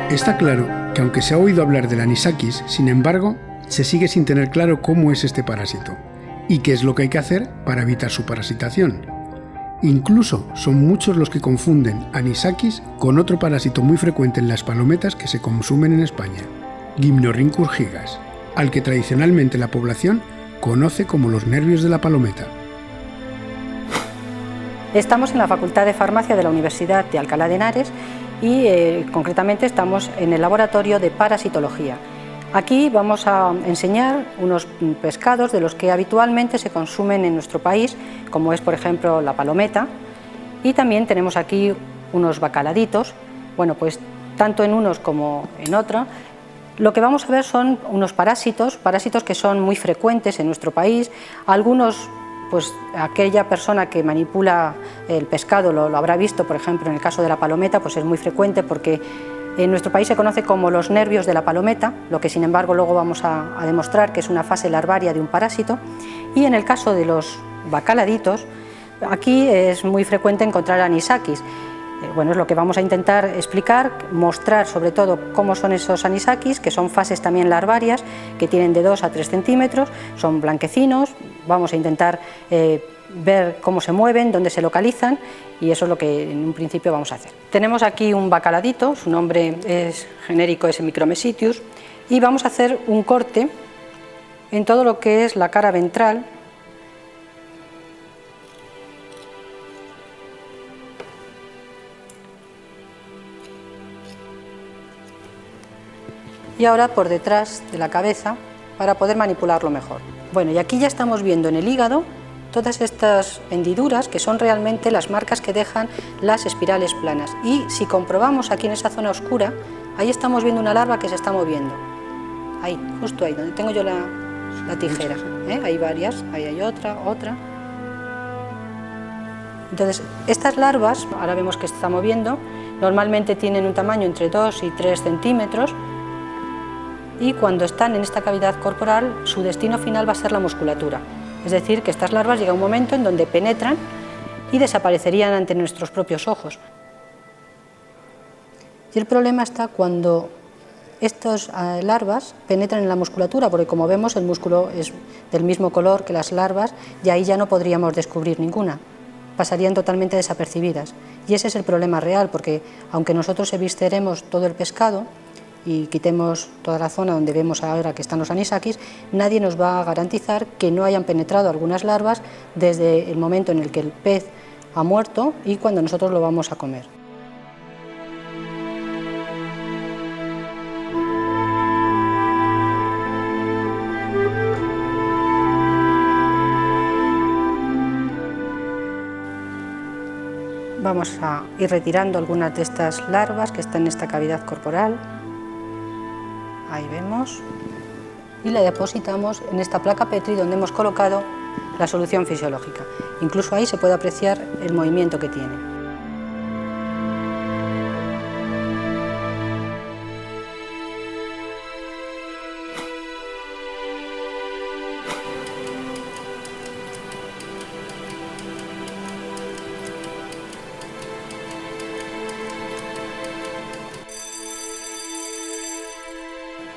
Está claro que aunque se ha oído hablar del anisakis, sin embargo, se sigue sin tener claro cómo es este parásito y qué es lo que hay que hacer para evitar su parasitación. Incluso son muchos los que confunden anisakis con otro parásito muy frecuente en las palometas que se consumen en España, Gymnorhynchus gigas, al que tradicionalmente la población conoce como los nervios de la palometa. Estamos en la Facultad de Farmacia de la Universidad de Alcalá de Henares y concretamente estamos en el laboratorio de parasitología. Aquí vamos a enseñar unos pescados de los que habitualmente se consumen en nuestro país, como es por ejemplo la palometa, y también tenemos aquí unos bacaladitos. Bueno, pues tanto en unos como en otros. Lo que vamos a ver son unos parásitos que son muy frecuentes en nuestro país. Algunos, pues aquella persona que manipula el pescado lo habrá visto, por ejemplo, en el caso de la palometa, pues es muy frecuente porque en nuestro país se conoce como los nervios de la palometa, lo que sin embargo luego vamos a demostrar que es una fase larvaria de un parásito. Y en el caso de los bacaladitos, aquí es muy frecuente encontrar anisakis. Bueno, es lo que vamos a intentar explicar, mostrar sobre todo cómo son esos anisakis, que son fases también larvarias, que tienen de 2 a 3 centímetros, son blanquecinos. Vamos a intentar ver cómo se mueven, dónde se localizan, y eso es lo que en un principio vamos a hacer. Tenemos aquí un bacaladito, su nombre es genérico, es Micromesitius, y vamos a hacer un corte en todo lo que es la cara ventral. Y ahora por detrás de la cabeza para poder manipularlo mejor. Bueno, y aquí ya estamos viendo en el hígado todas estas hendiduras que son realmente las marcas que dejan las espirales planas. Y si comprobamos aquí en esa zona oscura, ahí estamos viendo una larva que se está moviendo. Ahí, justo ahí, donde tengo yo la tijera. Hay varias, ahí hay otra. Entonces, estas larvas, ahora vemos que se está moviendo, normalmente tienen un tamaño entre 2 y 3 centímetros, y cuando están en esta cavidad corporal, su destino final va a ser la musculatura. Es decir, que estas larvas llega un momento en donde penetran y desaparecerían ante nuestros propios ojos. Y el problema está cuando estas larvas penetran en la musculatura, porque como vemos el músculo es del mismo color que las larvas y ahí ya no podríamos descubrir ninguna, pasarían totalmente desapercibidas. Y ese es el problema real, porque aunque nosotros evisceremos todo el pescado y quitemos toda la zona donde vemos ahora que están los anisakis, nadie nos va a garantizar que no hayan penetrado algunas larvas desde el momento en el que el pez ha muerto y cuando nosotros lo vamos a comer. Vamos a ir retirando algunas de estas larvas que están en esta cavidad corporal. Ahí vemos. Y la depositamos en esta placa Petri donde hemos colocado la solución fisiológica. Incluso ahí se puede apreciar el movimiento que tiene.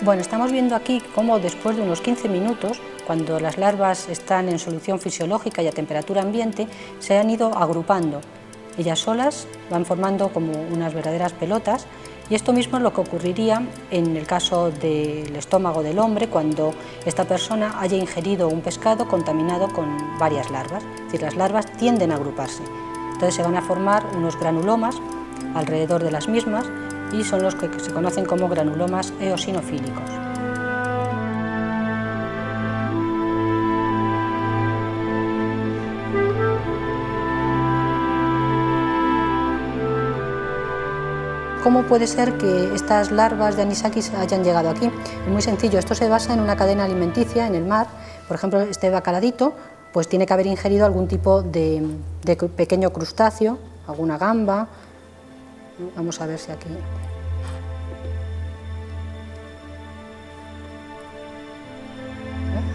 Bueno, estamos viendo aquí cómo después de unos 15 minutos, cuando las larvas están en solución fisiológica y a temperatura ambiente, se han ido agrupando. Ellas solas van formando como unas verdaderas pelotas, y esto mismo es lo que ocurriría en el caso del estómago del hombre cuando esta persona haya ingerido un pescado contaminado con varias larvas. Es decir, las larvas tienden a agruparse. Entonces se van a formar unos granulomas alrededor de las mismas, y son los que se conocen como granulomas eosinofílicos. ¿Cómo puede ser que estas larvas de anisakis hayan llegado aquí? Es muy sencillo, esto se basa en una cadena alimenticia en el mar. Por ejemplo, este bacaladito pues tiene que haber ingerido algún tipo de pequeño crustáceo alguna gamba. Vamos a ver si aquí...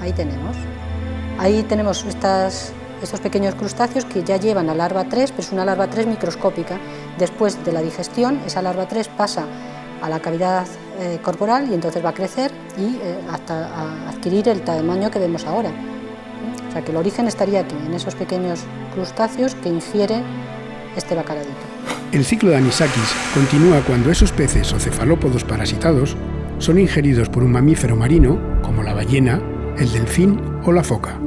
Ahí tenemos estos pequeños crustáceos que ya llevan la larva 3, pero es una larva 3 microscópica. Después de la digestión, esa larva 3 pasa a la cavidad corporal y entonces va a crecer y hasta adquirir el tamaño que vemos ahora. O sea que el origen estaría aquí, en esos pequeños crustáceos que ingiere este bacaladito. El ciclo de Anisakis continúa cuando esos peces o cefalópodos parasitados son ingeridos por un mamífero marino, como la ballena, el delfín o la foca.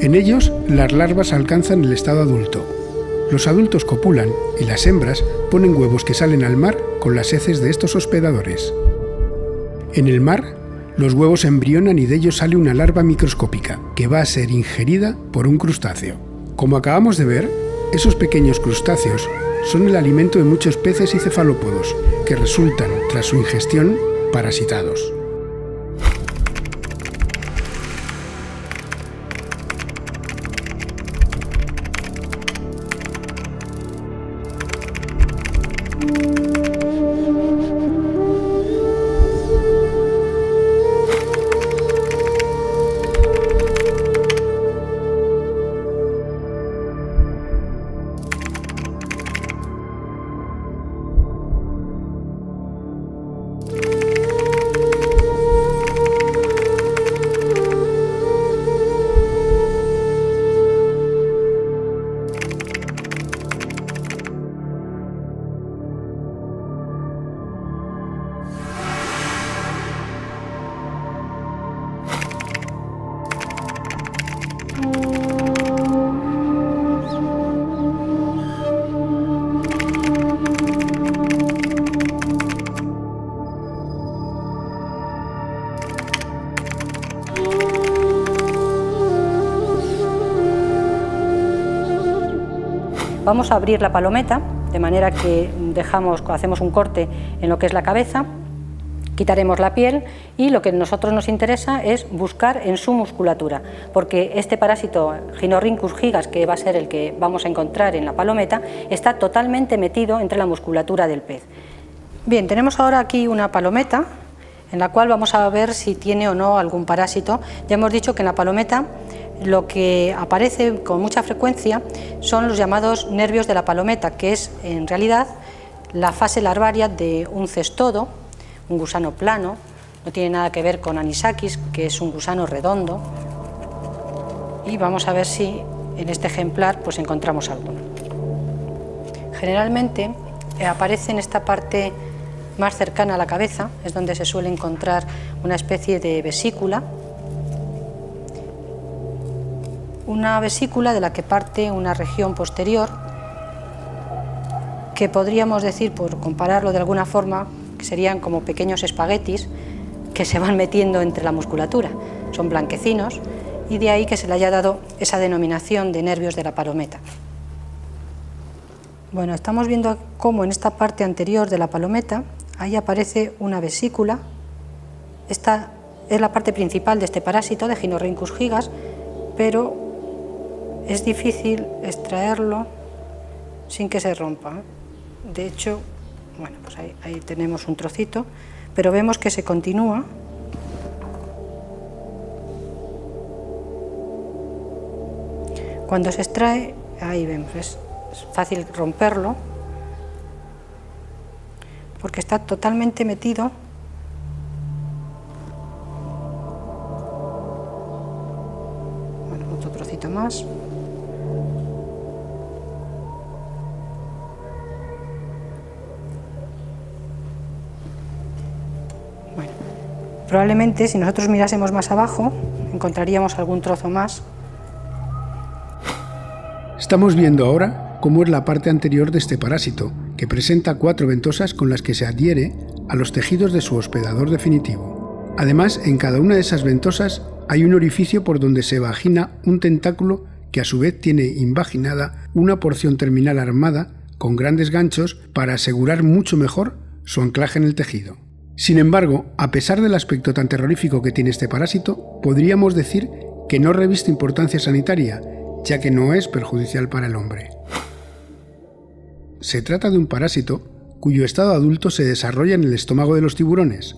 En ellos, las larvas alcanzan el estado adulto. Los adultos copulan y las hembras ponen huevos que salen al mar con las heces de estos hospedadores. En el mar, los huevos embrionan y de ellos sale una larva microscópica que va a ser ingerida por un crustáceo. Como acabamos de ver, esos pequeños crustáceos son el alimento de muchos peces y cefalópodos que resultan, tras su ingestión, parasitados. Vamos a abrir la palometa, de manera que hacemos un corte en lo que es la cabeza, quitaremos la piel y lo que a nosotros nos interesa es buscar en su musculatura, porque este parásito Gynorhynchus gigas, que va a ser el que vamos a encontrar en la palometa, está totalmente metido entre la musculatura del pez. Bien, tenemos ahora aquí una palometa en la cual vamos a ver si tiene o no algún parásito. Ya hemos dicho que en la palometa lo que aparece con mucha frecuencia son los llamados nervios de la palometa, que es en realidad la fase larvaria de un cestodo, un gusano plano. No tiene nada que ver con Anisakis, que es un gusano redondo. Y vamos a ver si en este ejemplar pues encontramos alguno. Generalmente aparece en esta parte más cercana a la cabeza, es donde se suele encontrar una especie de vesícula. Una vesícula de la que parte una región posterior que podríamos decir, por compararlo de alguna forma, que serían como pequeños espaguetis que se van metiendo entre la musculatura. Son blanquecinos y de ahí que se le haya dado esa denominación de nervios de la palometa. Bueno, estamos viendo cómo en esta parte anterior de la palometa ahí aparece una vesícula. Esta es la parte principal de este parásito de Gynorhynchus gigas, pero es difícil extraerlo sin que se rompa. De hecho, bueno, pues ahí tenemos un trocito, pero vemos que se continúa. Cuando se extrae, ahí vemos, es fácil romperlo, porque está totalmente metido. Bueno, otro trocito más. Bueno, probablemente si nosotros mirásemos más abajo encontraríamos algún trozo más. Estamos viendo ahora cómo es la parte anterior de este parásito, que presenta 4 ventosas con las que se adhiere a los tejidos de su hospedador definitivo. Además, en cada una de esas ventosas hay un orificio por donde se vagina un tentáculo que a su vez tiene invaginada una porción terminal armada con grandes ganchos para asegurar mucho mejor su anclaje en el tejido. Sin embargo, a pesar del aspecto tan terrorífico que tiene este parásito, podríamos decir que no reviste importancia sanitaria, ya que no es perjudicial para el hombre. se trata de un parásito cuyo estado adulto se desarrolla en el estómago de los tiburones.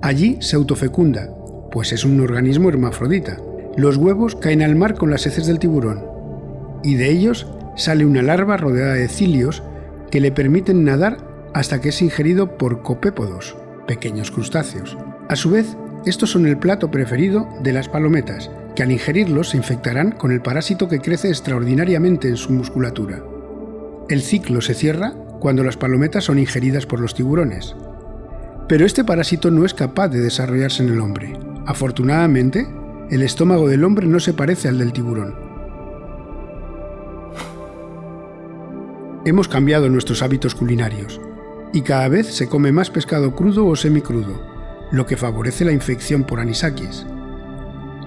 Allí se autofecunda, pues es un organismo hermafrodita. Los huevos caen al mar con las heces del tiburón, y de ellos sale una larva rodeada de cilios que le permiten nadar hasta que es ingerido por copépodos, pequeños crustáceos. A su vez, estos son el plato preferido de las palometas, que al ingerirlos se infectarán con el parásito que crece extraordinariamente en su musculatura. El ciclo se cierra cuando las palometas son ingeridas por los tiburones. Pero este parásito no es capaz de desarrollarse en el hombre. Afortunadamente, el estómago del hombre no se parece al del tiburón. Hemos cambiado nuestros hábitos culinarios y cada vez se come más pescado crudo o semicrudo, lo que favorece la infección por anisakis.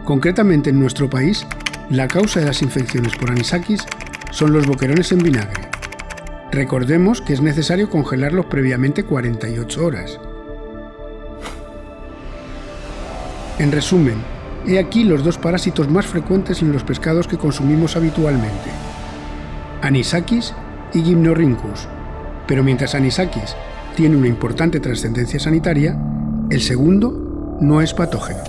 Concretamente en nuestro país, la causa de las infecciones por anisakis son los boquerones en vinagre. Recordemos que es necesario congelarlos previamente 48 horas. En resumen, he aquí los dos parásitos más frecuentes en los pescados que consumimos habitualmente: anisakis y Gymnorhynchus, pero mientras anisakis tiene una importante trascendencia sanitaria, el segundo no es patógeno.